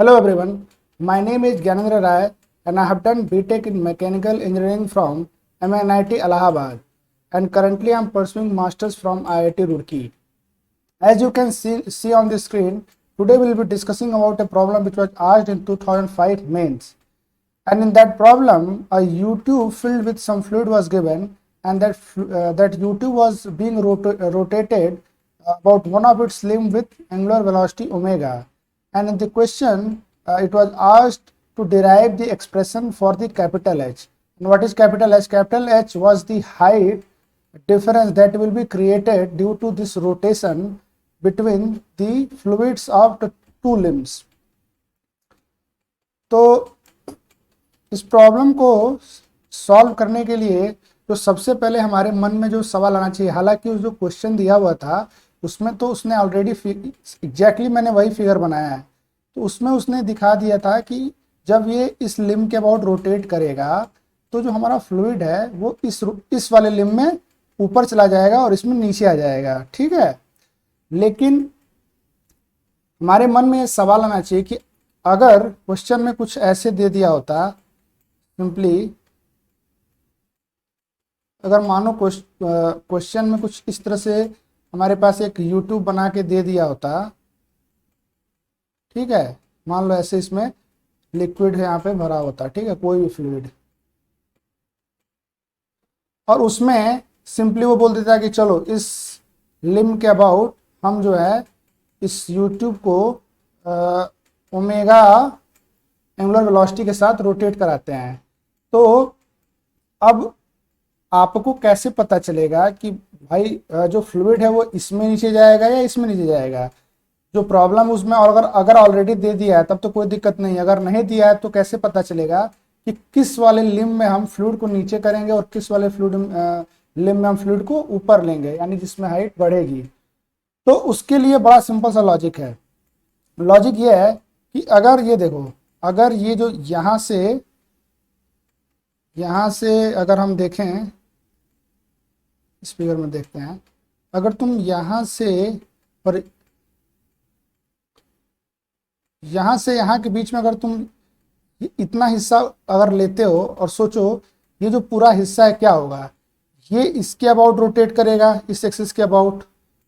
Hello everyone, my name is Gyanendra Rai and I have done BTech in Mechanical Engineering from MNIT Allahabad and currently I am pursuing Masters from IIT Roorkee. As you can see on the screen, today we will be discussing about a problem which was asked in 2005 mains. And in that problem, a U-tube filled with some fluid was given and that U-tube was being rotated about one of its limb with angular velocity omega. And in the question, it was asked to derive the expression for the capital H. And what is capital H? Capital H was the height difference that will be created due to this rotation between the fluids of the two limbs. तो इस problem को solve करने के लिए तो सबसे पहले हमारे मन में जो सवाल आना चाहिए, हालांकि उस जो क्वेश्चन दिया हुआ था उसमें तो उसने ऑलरेडी एग्जैक्टली मैंने वही फिगर बनाया है, तो उसमें उसने दिखा दिया था कि जब ये इस लिम्ब के अबाउट रोटेट करेगा तो जो हमारा फ्लूइड है वो इस वाले लिम्ब में ऊपर चला जाएगा और इसमें नीचे आ जाएगा, ठीक है। लेकिन हमारे मन में ये सवाल आना चाहिए कि अगर क्वेश्चन में कुछ ऐसे दे दिया होता, सिंपली अगर मानो क्वेश्चन में कुछ इस तरह से हमारे पास एक यूट्यूब बना के दे दिया होता, ठीक है, मान लो ऐसे इसमें लिक्विड है यहाँ पे भरा होता, ठीक है, कोई भी फ्लूइड, और उसमें सिंपली वो बोल देता है कि चलो इस लिम्ब के अबाउट हम जो है इस यूट्यूब को ओमेगा एंगुलर वेलोसिटी के साथ रोटेट कराते हैं। तो अब आपको कैसे पता चलेगा कि भाई जो फ्लूइड है वो इसमें नीचे जाएगा या इसमें नीचे जाएगा? जो प्रॉब्लम उसमें, और अगर ऑलरेडी दे दिया है तब तो कोई दिक्कत नहीं, अगर नहीं दिया है तो कैसे पता चलेगा कि किस वाले लिम्ब में हम फ्लूइड को नीचे करेंगे और किस वाले लिम्ब में हम फ्लूइड को ऊपर लेंगे, यानी जिसमें हाइट बढ़ेगी। तो उसके लिए बड़ा सिंपल सा लॉजिक है। लॉजिक ये है कि अगर ये देखो, अगर ये जो यहाँ से अगर हम देखें, इस फिगर में देखते हैं, अगर तुम यहाँ से और यहाँ से यहाँ के बीच में अगर तुम इतना हिस्सा अगर लेते हो और सोचो ये जो पूरा हिस्सा है क्या होगा, ये इसके अबाउट रोटेट करेगा, इस एक्सिस के अबाउट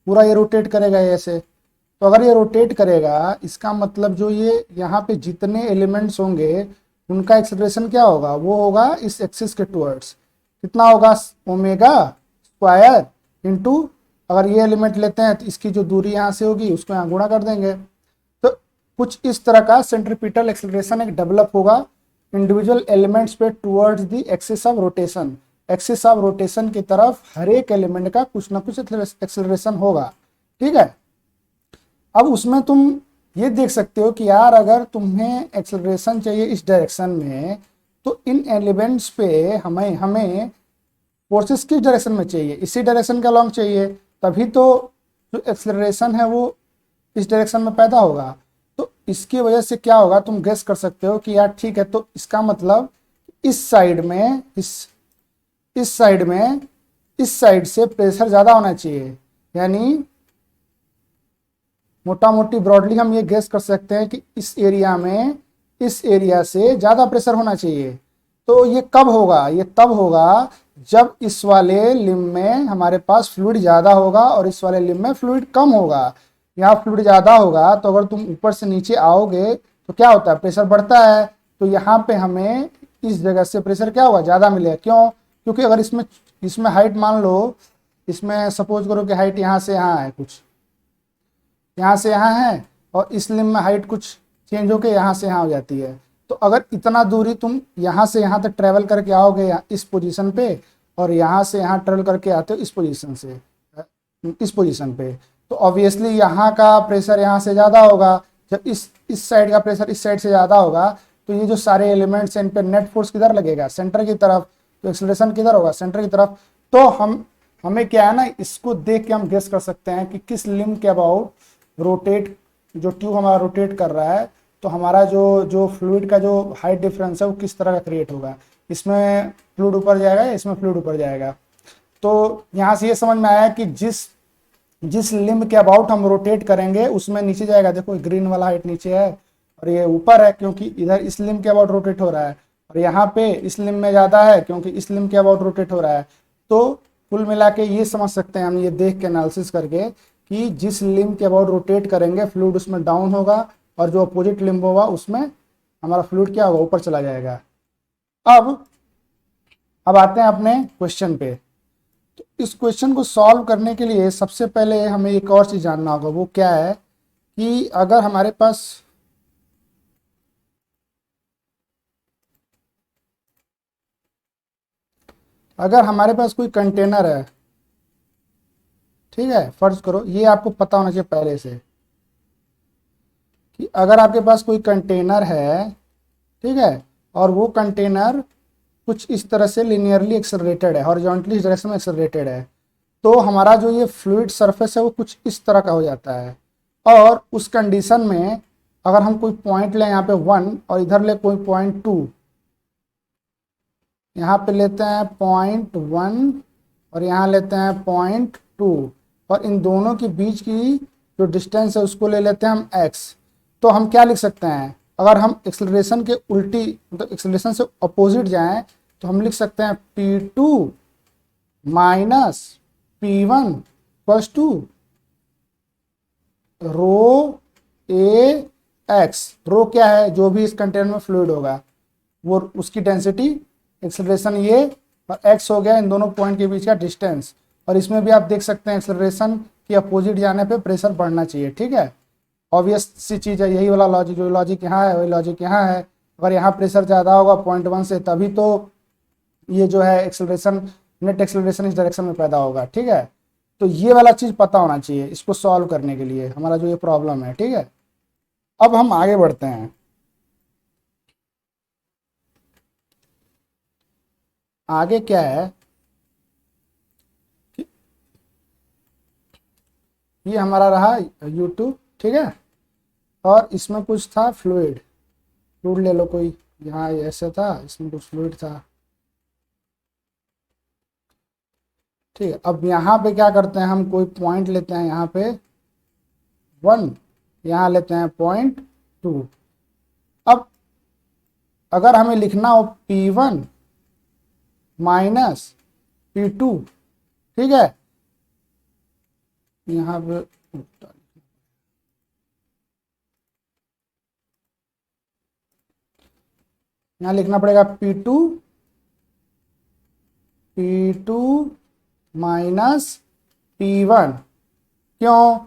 पूरा ये रोटेट करेगा ऐसे। तो अगर ये रोटेट करेगा इसका मतलब जो ये यहाँ पे जितने एलिमेंट्स होंगे उनका एक्सेलरेशन क्या होगा, वो होगा इस एक्सिस के टुवर्ड्स। कितना होगा? ओमेगा स्क्वायर इंटू, अगर ये एलिमेंट लेते हैं तो इसकी जो दूरी यहाँ से होगी उसको यहाँ गुणा कर देंगे। तो कुछ इस तरह का सेंट्रीपिटल एक्सेलरेशन एक डेवलप होगा इंडिविजुअल एलिमेंट्स पे towards the axis of rotation. Axis of rotation की तरफ हर एक एलिमेंट का कुछ ना कुछ एक्सेलरेशन होगा, ठीक है। अब उसमें तुम ये देख सकते हो कि यार अगर तुम्हें एक्सेलरेशन चाहिए इस डायरेक्शन में तो इन एलिमेंट्स पे हमें फोर्सेस किस डायरेक्शन में चाहिए, इसी डायरेक्शन के अलॉन्ग चाहिए, तभी तो जो एक्सेलरेशन है वो इस डायरेक्शन में पैदा होगा। तो इसकी वजह से क्या होगा, तुम गेस कर सकते हो कि यार ठीक है, तो इसका मतलब इस साइड से प्रेशर ज़्यादा होना चाहिए, यानी मोटा मोटी ब्रॉडली हम ये गेस कर सकते हैं कि इस एरिया से ज़्यादा प्रेशर होना चाहिए। तो ये कब होगा? ये तब होगा जब इस वाले लिम्ब में हमारे पास फ्लूइड ज़्यादा होगा और इस वाले लिम्ब में फ्लूइड कम होगा। यहाँ फ्लूइड ज़्यादा होगा तो अगर तुम ऊपर से नीचे आओगे तो क्या होता है, प्रेशर बढ़ता है। तो यहाँ पे हमें इस जगह से प्रेशर क्या होगा, ज़्यादा मिलेगा। क्यों? क्योंकि अगर इसमें हाइट मान लो, इसमें सपोज करो कि हाइट यहाँ से यहाँ है, कुछ यहाँ से यहाँ है, और इस लिम्ब में हाइट कुछ चेंज होकर यहाँ से यहाँ हो जाती है। तो अगर इतना दूरी तुम यहाँ से यहाँ तक ट्रेवल करके आओगे इस पोजीशन पे, और यहाँ से यहाँ ट्रेवल करके आते हो इस पोजीशन पे, तो ऑब्वियसली यहाँ का प्रेशर यहाँ से ज़्यादा होगा। जब इस साइड का प्रेशर इस साइड से ज़्यादा होगा तो ये जो सारे एलिमेंट्स हैं इन पे नेट फोर्स किधर लगेगा, सेंटर की तरफ। तो एक्सेलरेशन किधर होगा, सेंटर की तरफ। तो हमें क्या है ना, इसको देख के हम गेस कर सकते हैं कि किस लिम्ब के अबाउट रोटेट, जो ट्यूब हमारा रोटेट कर रहा है, तो हमारा जो फ्लूइड का जो हाइट डिफरेंस है वो किस तरह का क्रिएट होगा, इसमें फ्लूइड ऊपर जाएगा या इसमें फ्लूइड ऊपर जाएगा। तो यहाँ से ये समझ में आया कि जिस लिम्ब के अबाउट हम रोटेट करेंगे उसमें नीचे जाएगा। देखो ग्रीन वाला हाइट नीचे है और ये ऊपर है क्योंकि इधर इस लिम्ब के अबाउट रोटेट हो रहा है, और यहाँ पे इस लिम्ब में ज़्यादा है क्योंकि इस लिम्ब के अबाउट रोटेट हो रहा है। तो कुल मिला के ये समझ सकते हैं हम ये देख के एनालिसिस करके कि जिस लिम्ब के अबाउट रोटेट करेंगे फ्लूइड उसमें डाउन होगा, और जो अपोजिट लिम्ब होगा उसमें हमारा फ्लूइड क्या होगा, ऊपर चला जाएगा। अब अब आते हैं अपने क्वेश्चन पे। तो इस क्वेश्चन को सॉल्व करने के लिए सबसे पहले हमें एक और चीज़ जानना होगा, वो क्या है कि अगर हमारे पास कोई कंटेनर है, ठीक है, फर्ज करो, ये आपको पता होना चाहिए पहले से कि अगर आपके पास कोई कंटेनर है, ठीक है, और वो कंटेनर कुछ इस तरह से लिनियरली एक्सेलरेटेड है, हॉरिजॉन्टली इस डायरेक्शन में एक्सेलरेटेड है, तो हमारा जो ये फ्लूइड सरफेस है वो कुछ इस तरह का हो जाता है। और उस कंडीशन में अगर हम कोई पॉइंट लें यहाँ पे 1 और इधर ले कोई पॉइंट 2, यहाँ पे लेते हैं पॉइंट 1 और यहाँ लेते हैं पॉइंट 2, और इन दोनों के बीच की जो डिस्टेंस है उसको ले लेते हैं हम x। तो हम क्या लिख सकते हैं, अगर हम एक्सेलरेशन के उल्टी मतलब एक्सेलरेशन से अपोजिट जाएं तो हम लिख सकते हैं p2 minus p1 plus two rho a x. Rho क्या है, जो भी इस कंटेनर में फ्लूइड होगा वो उसकी डेंसिटी, एक्सेलरेशन ये, और x हो गया इन दोनों पॉइंट के बीच का डिस्टेंस। और इसमें भी आप देख सकते हैं एक्सेलरेशन के अपोजिट जाने पे प्रेशर बढ़ना चाहिए, ठीक है, ऑब्वियस सी चीज़ है, यही वाला लॉजिक, जो लॉजिक यहाँ है वही लॉजिक यहाँ है। अगर यहाँ प्रेशर ज़्यादा होगा पॉइंट 1 से, तभी तो ये जो है एक्सेलरेशन, नेट एक्सेलरेशन इस डायरेक्शन में पैदा होगा, ठीक है। तो ये वाला चीज़ पता होना चाहिए इसको सॉल्व करने के लिए, हमारा जो ये प्रॉब्लम है, ठीक है। अब हम आगे बढ़ते हैं। आगे क्या है, ये हमारा रहा U2, ठीक है, और इसमें कुछ था फ्लूइड, फ्लूइड ले लो कोई, यहाँ ऐसे था, इसमें कुछ फ्लूइड था, ठीक है। अब यहाँ पे क्या करते हैं, हम कोई पॉइंट लेते हैं, यहाँ पे 1, यहाँ लेते हैं पॉइंट 2। अब अगर हमें लिखना हो P1 माइनस P2, ठीक है, यहाँ पे यहाँ लिखना पड़ेगा P2 माइनस P1। क्यों,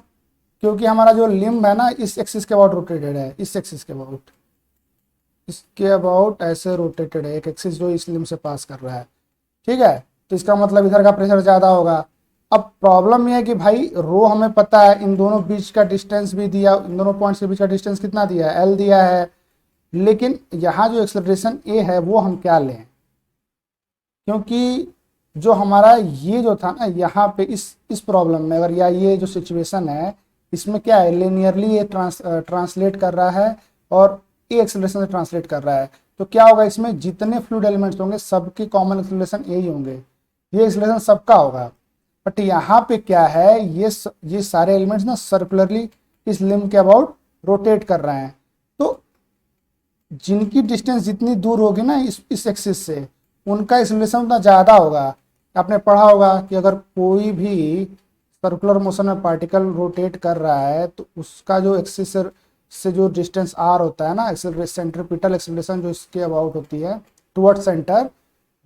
क्योंकि हमारा जो लिम्ब है ना इस एक्सिस के अबाउट रोटेटेड है, इस एक्सिस के अबाउट, इसके अबाउट ऐसे रोटेटेड है, एक एक्सिस जो इस लिम्ब से पास कर रहा है, ठीक है। तो इसका मतलब इधर का प्रेशर ज़्यादा होगा। अब प्रॉब्लम यह है कि भाई रो हमें पता है, इन दोनों बीच का डिस्टेंस भी दिया, इन दोनों पॉइंट्स के बीच का डिस्टेंस कितना दिया है, L दिया है, लेकिन यहाँ जो एक्सेलरेशन A है वो हम क्या लें, क्योंकि जो हमारा ये जो था ना यहाँ पे इस प्रॉब्लम में, अगर या ये जो सिचुएशन है इसमें क्या है, लिनियरली ये ट्रांसलेट कर रहा है और ए एक्सेलरेशन से ट्रांसलेट कर रहा है, तो क्या होगा, इसमें जितने फ्लूइड एलिमेंट्स होंगे सबके कॉमन एक्सेलरेशन ए ही होंगे, ये एक्सेलरेशन सबका होगा। बट यहाँ पे क्या है, ये सारे एलिमेंट्स ना सर्कुलरली इस लिम्ब के अबाउट रोटेट कर रहे हैं, तो जिनकी डिस्टेंस जितनी दूर होगी ना इस एक्सिस से, उनका एक्सेलरेशन उतना ज़्यादा होगा। आपने पढ़ा होगा कि अगर कोई भी सर्कुलर मोशन में पार्टिकल रोटेट कर रहा है तो उसका जो एक्सिस से जो डिस्टेंस आर होता है ना, एक्सेलरेशन, सेंट्रीपिटल एक्सेलरेशन जो इसके अबाउट होती है टुवर्ड सेंटर,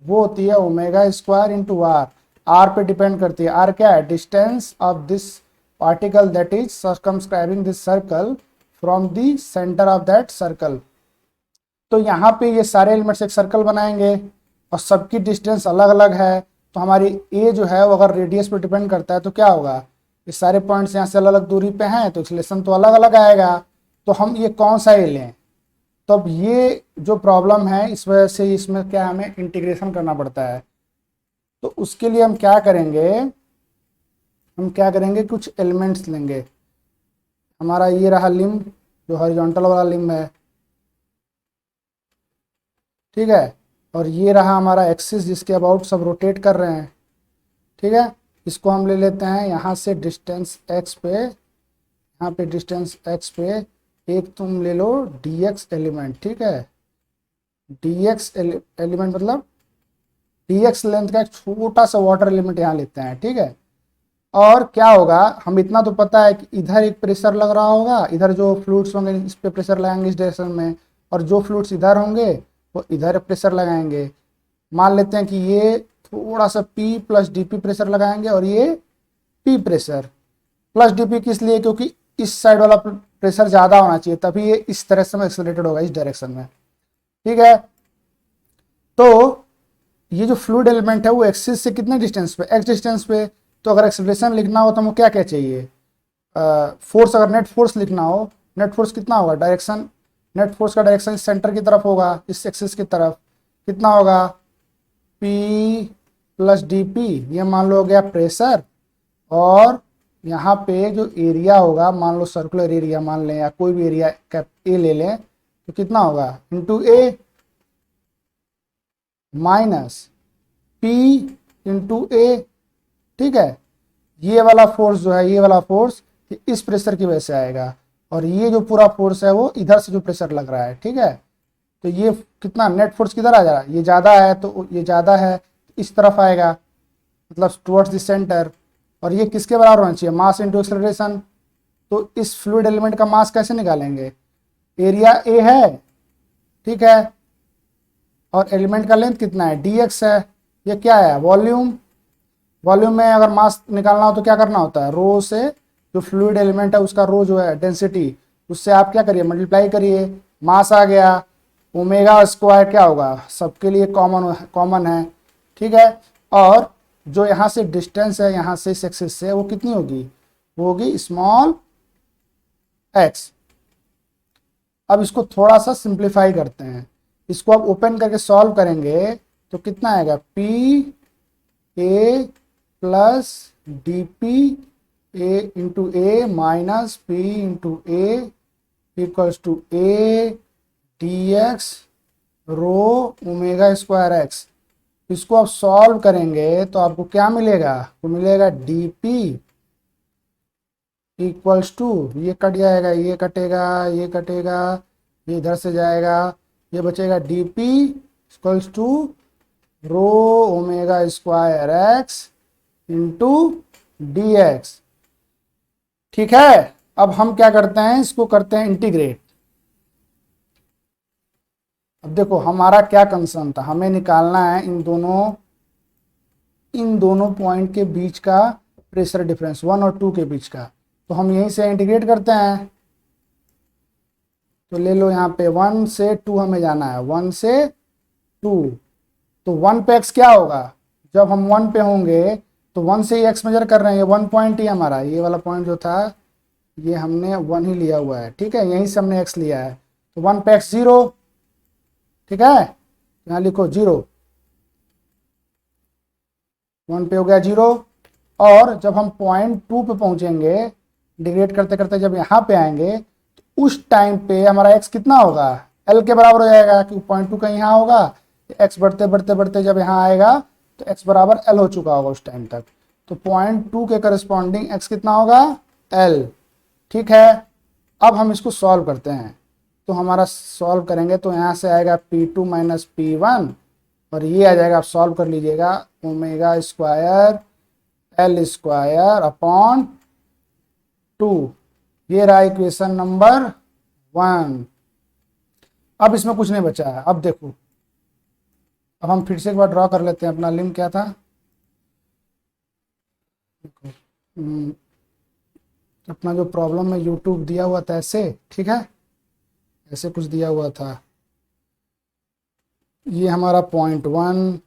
वो होती है omega square into R. R पे डिपेंड करती है, आर क्या है, distance of this particle that is circumscribing this circle from the centre of that circle. तो यहाँ पे ये सारे एलिमेंट्स एक सर्कल बनाएंगे और सबकी डिस्टेंस अलग अलग है, तो हमारी ए जो है वो अगर रेडियस पे डिपेंड करता है तो क्या होगा, ये सारे पॉइंट्स यहाँ से अलग अलग दूरी पे हैं तो एक्सेलरेशन तो अलग अलग आएगा। तो हम ये कौन सा ए लें, तो अब ये जो प्रॉब्लम है इस वजह से इसमें क्या हमें इंटीग्रेशन करना पड़ता है। तो उसके लिए हम क्या करेंगे, कुछ एलिमेंट्स लेंगे। हमारा ये रहा लिम्ब, जो हॉरिजॉन्टल वाला लिम्ब है, ठीक है, और ये रहा हमारा एक्सिस जिसके अबाउट सब रोटेट कर रहे हैं, ठीक है। इसको हम ले लेते हैं यहाँ से डिस्टेंस x पे, यहाँ पे डिस्टेंस x पे एक तुम ले लो dx एलिमेंट, ठीक है, dx एलिमेंट मतलब dx लेंथ का एक छोटा सा वाटर एलिमेंट यहाँ लेते हैं, ठीक है। और क्या होगा, हम इतना तो पता है कि इधर एक प्रेशर लग रहा होगा, इधर जो फ्लूइड्स होंगे इस पे प्रेशर लगाएंगे इस डायरेक्शन में, और जो फ्लूइड्स इधर होंगे वो इधर प्रेशर लगाएंगे। मान लेते हैं कि ये थोड़ा सा P प्लस डी प्रेशर लगाएंगे और ये P प्रेशर प्लस डी किस लिए, क्योंकि इस साइड वाला प्रेशर ज़्यादा होना चाहिए, तभी ये इस डायरेक्शन में एक्सेलरेटेड होगा, इस डायरेक्शन में, ठीक है। तो ये जो फ्लूइड एलिमेंट है वो एक्सिस से कितने डिस्टेंस पे, एक्स डिस्टेंस पे। तो अगर एक्सेलरेशन लिखना हो तो हमको क्या क्या चाहिए, फोर्स, अगर नेट फोर्स लिखना हो, नेट फोर्स कितना होगा, डायरेक्शन, नेट फोर्स का डायरेक्शन सेंटर की तरफ होगा, इस एक्सिस की तरफ, कितना होगा, P प्लस डी पी, ये मान लो हो गया प्रेशर। और यहाँ पे जो एरिया होगा, मान लो सर्कुलर एरिया मान लें या कोई भी एरिया कैप ए ले लें, तो कितना होगा, into A minus P into ए, ठीक है। ये वाला फोर्स जो है, ये वाला फोर्स इस प्रेशर की वजह से आएगा, और ये जो पूरा फोर्स है वो इधर से जो प्रेशर लग रहा है, ठीक है। तो ये कितना नेट फोर्स किधर आ जा रहा है, ये ज़्यादा है तो ये ज़्यादा है इस तरफ आएगा, मतलब टुवर्ड्स द सेंटर। और ये किसके बराबर होना चाहिए, मास इंटू एक्सेलरेशन। तो इस फ्लूइड एलिमेंट का मास कैसे निकालेंगे, एरिया ए है, ठीक है, और एलिमेंट का लेंथ कितना है, dx है। ये क्या है, वॉल्यूम। वॉल्यूम में अगर मास निकालना हो तो क्या करना होता है, रो से, जो फ्लूइड एलिमेंट है उसका रो जो है डेंसिटी, उससे आप क्या करिए, मल्टीप्लाई करिए, मास आ गया, ओमेगा स्क्वायर क्या होगा, सबके लिए कॉमन कॉमन है, ठीक है। और जो यहाँ से डिस्टेंस है, यहाँ से इस एक्सिस से, वो कितनी होगी, वो होगी स्मॉल एक्स। अब इसको थोड़ा सा सिंप्लीफाई करते हैं, इसको अब ओपन करके सॉल्व करेंगे तो कितना आएगा, P A plus D P A into A minus P into A equals to A D X rho omega square X. इसको आप सॉल्व करेंगे तो आपको क्या मिलेगा, तो मिलेगा डी पी इक्वल्स टू, ये कट जाएगा, ये कटेगा, ये कटेगा, ये इधर से जाएगा, ये बचेगा D P equals to rho omega square X into D X, ठीक है। अब हम क्या करते हैं, इसको करते हैं इंटीग्रेट। अब देखो हमारा क्या कंसर्न था, हमें निकालना है इन दोनों पॉइंट के बीच का प्रेशर डिफरेंस, 1 और 2 के बीच का। तो हम यहीं से इंटीग्रेट करते हैं, तो ले लो यहाँ पे 1 से 2 हमें जाना है, 1 से 2। तो 1 पे x क्या होगा, जब हम 1 पे होंगे तो 1 से ही x मेजर कर रहे हैं, ये 1 पॉइंट ही हमारा, ये वाला पॉइंट जो था ये हमने 1 ही लिया हुआ है, ठीक है, यहीं से हमने x लिया है। तो 1 पे x 0, ठीक है, यहाँ लिखो 0, 1 पे हो गया 0। और जब हम पॉइंट 2 पे पहुंचेंगे, इंटीग्रेट करते करते जब यहाँ पे आएंगे तो उस टाइम पे हमारा x कितना होगा, l के बराबर हो जाएगा, क्योंकि पॉइंट 2 का यहाँ होगा, x बढ़ते बढ़ते बढ़ते जब यहाँ आएगा तो x बराबर l हो चुका होगा उस टाइम तक। तो पॉइंट 2 के करस्पॉन्डिंग x कितना होगा, l, ठीक है। अब हम इसको सॉल्व करते हैं, तो हमारा सॉल्व करेंगे तो यहाँ से आएगा P2 माइनस P1, और ये आ जाएगा, आप सॉल्व कर लीजिएगा, omega square l square upon 2। ये रहा इक्वेशन नंबर 1। अब इसमें कुछ नहीं बचा है। अब देखो, अब हम फिर से एक बार ड्रॉ कर लेते हैं, अपना लिंक क्या था, अपना जो प्रॉब्लम में यूट्यूब दिया हुआ था ऐसे, ठीक है, ऐसे कुछ दिया हुआ था। ये हमारा पॉइंट 1,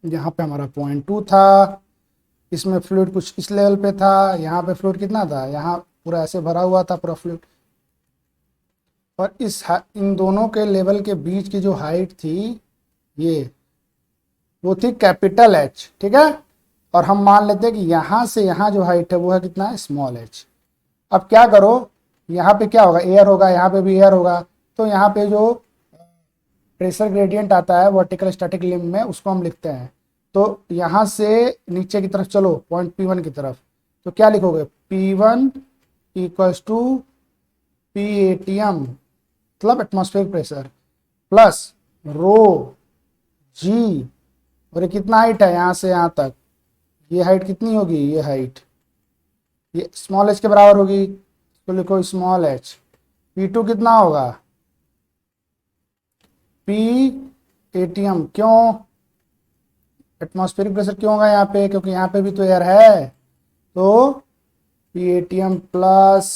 यहाँ पे हमारा पॉइंट 2 था, इसमें फ्लूइड कुछ इस लेवल पे था, यहाँ पे फ्लूइड कितना था, यहाँ पूरा ऐसे भरा हुआ था पूरा फ्लूइड। और इन दोनों के लेवल के बीच की जो हाइट थी ये, वो थी कैपिटल H, ठीक है। और हम मान लेते हैं कि यहाँ से यहाँ जो हाइट है वो है कितना, स्मॉल h। अब क्या करो, यहाँ पे क्या होगा, एयर होगा, यहाँ पे भी एयर होगा, तो यहाँ पे जो प्रेशर ग्रेडियंट आता है वर्टिकल स्टैटिक लिम्ब में, उसको हम लिखते हैं। तो यहाँ से नीचे की तरफ चलो, पॉइंट P1 की तरफ, तो क्या लिखोगे, P1 इक्वल्स टू PATM मतलब एटमॉस्फेरिक प्रेशर प्लस रो जी, और ये कितना हाइट है यहाँ से यहाँ तक, ये हाइट कितनी होगी, ये हाइट ये स्मॉल h के बराबर होगी, तो लिखो स्मॉल h। P2 कितना होगा, PATM, क्यों एटमॉस्फेरिक प्रेशर क्यों होगा यहाँ पे, क्योंकि यहाँ पे भी तो एयर है, तो PATM प्लस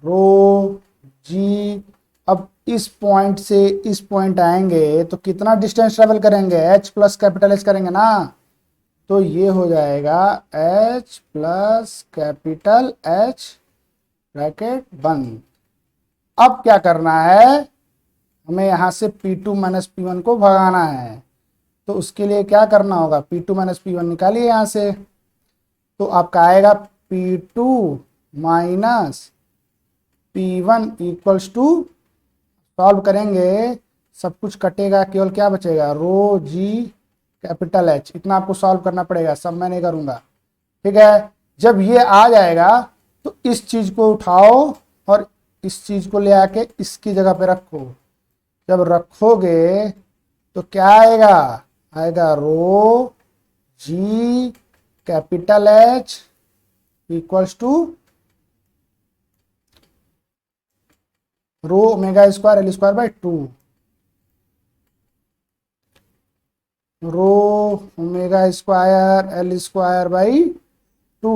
रो जी। अब इस पॉइंट से इस पॉइंट आएंगे तो कितना डिस्टेंस ट्रेवल करेंगे, H प्लस कैपिटल H करेंगे ना, तो ये हो जाएगा H plus capital H bracket बंद। अब क्या करना है, हमें यहाँ से P2 माइनस P1 को भगाना है, तो उसके लिए क्या करना होगा, P2 माइनस P1 निकालिए यहाँ से, तो आपका आएगा P2 minus P1 equals to, solve करेंगे सब कुछ कटेगा, केवल क्या बचेगा, रो जी कैपिटल H, इतना आपको सॉल्व करना पड़ेगा, सब मैं नहीं करूंगा, ठीक है। जब ये आ जाएगा तो इस चीज को उठाओ और इस चीज को ले आके इसकी जगह पे रखो, जब रखोगे तो क्या आएगा, आएगा rho g capital H equals to rho omega square l square by 2, rho omega square l square by 2,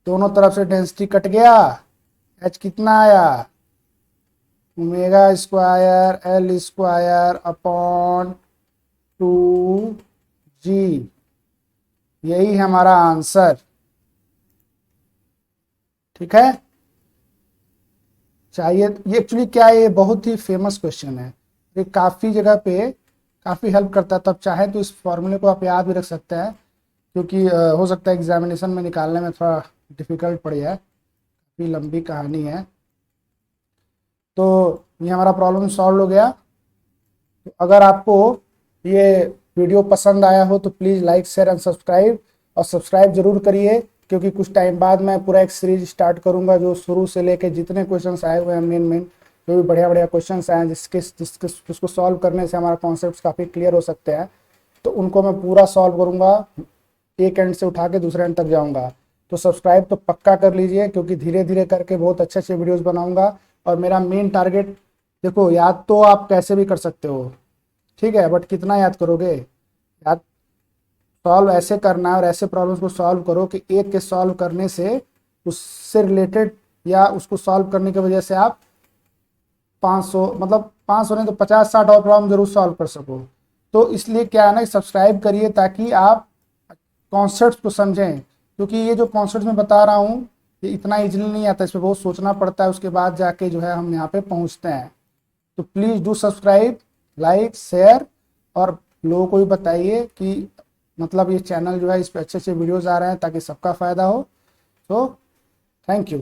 दोनों तरफ से डेंसिटी कट गया, H कितना आया, omega square l square upon 2G, यही हमारा आंसर, ठीक है। चाहिए ये एक्चुअली क्या है, ये बहुत ही फेमस क्वेश्चन है, ये काफ़ी जगह पे काफ़ी हेल्प करता है, तब चाहे तो इस फॉर्मूले को आप याद भी रख सकते हैं, क्योंकि हो सकता है एग्जामिनेशन में निकालने में थोड़ा डिफ़िकल्ट पड़ जाए, काफ़ी लंबी कहानी है। तो ये हमारा प्रॉब्लम सॉल्व हो गया। तो अगर आपको ये वीडियो पसंद आया हो तो please like share and subscribe, और सब्सक्राइब जरूर करिए, क्योंकि कुछ टाइम बाद मैं पूरा एक सीरीज स्टार्ट करूंगा जो शुरू से लेके जितने क्वेश्चंस आए हुए हैं मेन जो भी बढ़िया बढ़िया क्वेश्चंस आए हैं जिसको सॉल्व करने से हमारा कॉन्सेप्ट काफ़ी क्लियर हो सकते हैं, तो उनको मैं पूरा सॉल्व करूंगा, एक एंड से उठा के दूसरे एंड तक जाऊंगा। तो सब्सक्राइब तो पक्का कर लीजिए, क्योंकि धीरे धीरे करके बहुत अच्छे अच्छे वीडियोज़ बनाऊँगा। और मेरा मेन टारगेट, देखो याद तो आप कैसे भी कर सकते हो, ठीक है, बट कितना याद करोगे, याद सॉल्व ऐसे करना है और ऐसे प्रॉब्लम्स को सॉल्व करो कि एक के सॉल्व करने से उससे रिलेटेड या उसको सॉल्व करने की वजह से आप 500 मतलब 500 नहीं तो 50-60 और प्रॉब्लम जरूर सॉल्व कर सको। तो इसलिए क्या है ना, सब्सक्राइब करिए ताकि आप कॉन्सेप्ट्स को समझें, क्योंकि ये जो कॉन्सेप्ट मैं बता रहा हूँ ये इतना इजीली नहीं आता, इस पर बहुत सोचना पड़ता है, उसके बाद जाके जो है हम यहाँ पे पहुँचते हैं। तो please do subscribe, like share, और लोगों को भी बताइए कि मतलब ये चैनल जो है इस पर अच्छे अच्छे वीडियोज़ आ रहे हैं ताकि सबका फ़ायदा हो। तो थैंक यू।